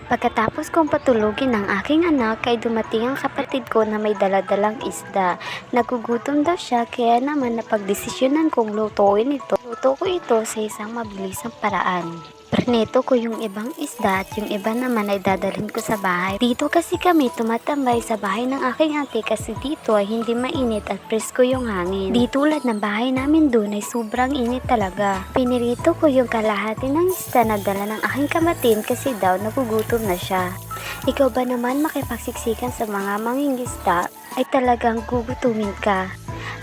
Pagkatapos kong patulugin ang aking anak ay dumating ang kapatid ko na may daladalang isda. Nagugutom daw siya kaya naman napagdesisyonan kong lutuin ito. Luto ko ito sa isang mabilisang paraan. Prinito ko yung ibang isda at yung iba naman ay dadalhin ko sa bahay. Dito kasi kami tumatambay sa bahay ng aking ate kasi dito ay hindi mainit at presko yung hangin. Di tulad ng bahay namin dun ay sobrang init talaga. Pinirito ko yung kalahati ng isda na dala ng aking kamatin kasi daw nagugutom na siya. Ikaw ba naman makipagsiksikan sa mga mangingisda ay talagang gugutumin ka?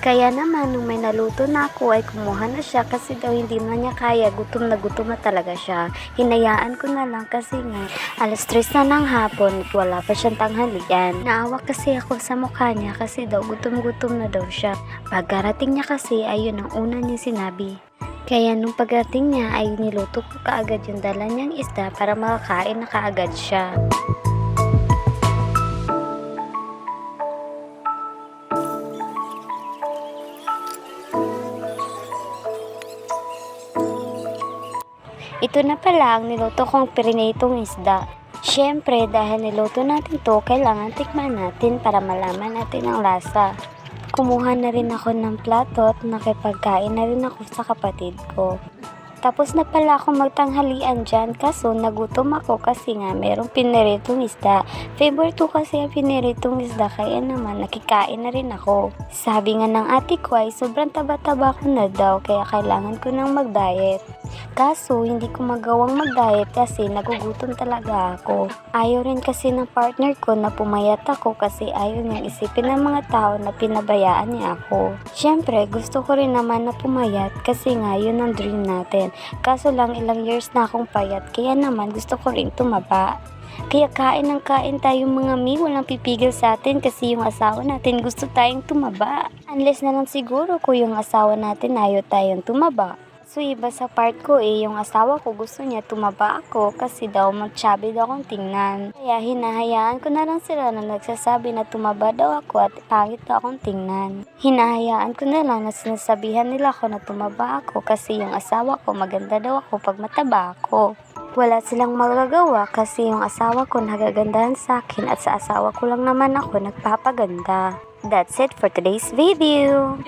Kaya naman nung may naluto na ako ay kumuha na siya kasi daw hindi na niya kaya, gutom na talaga siya. Hinayaan ko na lang kasi nga alas 3 na ng hapon at wala pa siyang tanghalian. Naawa kasi ako sa mukha niya kasi daw gutom na daw siya. Pagkarating niya kasi ayun ang una niyang sinabi. Kaya nung pagdating niya ay niluto ko kaagad yung dala niyang isda para makakain na kaagad siya. Ito na pala ang niluto kong pirinitong isda. Siyempre dahil niluto natin to, kailangan tikman natin para malaman natin ang lasa. Kumuha na rin ako ng plato at nakipagkain na rin ako sa kapatid ko. Tapos na pala ako magtanghalian dyan kaso nagutom ako kasi nga merong piniritong isda. Favorite ko kasi ang piniritong isda kaya naman nakikain na rin ako. Sabi nga ng ate ko ay sobrang taba-taba ko na daw kaya kailangan ko nang mag-diet. Kaso hindi ko magawang mag-diet kasi nagugutom talaga ako. Ayaw rin kasi ng partner ko na pumayat ako kasi ayaw niyang isipin ng mga tao na pinabayaan niya ako. Siyempre gusto ko rin naman na pumayat kasi nga yun ang dream natin. Kaso lang ilang years na akong payat kaya naman gusto ko rin tumaba. Kaya kain ng kain tayong mga walang pipigil sa atin kasi yung asawa natin gusto tayong tumaba. Unless na lang siguro kung yung asawa natin ayaw tayong tumaba. So iba sa part ko yung asawa ko gusto niya tumaba ako kasi daw mag-chubby daw akong tingnan. Kaya hinahayaan ko na lang sila na nagsasabi na tumaba daw ako at pangit daw akong tingnan. Hinahayaan ko na lang na sinasabihan nila ako na tumaba ako kasi yung asawa ko maganda daw ako pag mataba ako. Wala silang magagawa kasi yung asawa ko nagagandahan sa akin at sa asawa ko lang naman ako nagpapaganda. That's it for today's video.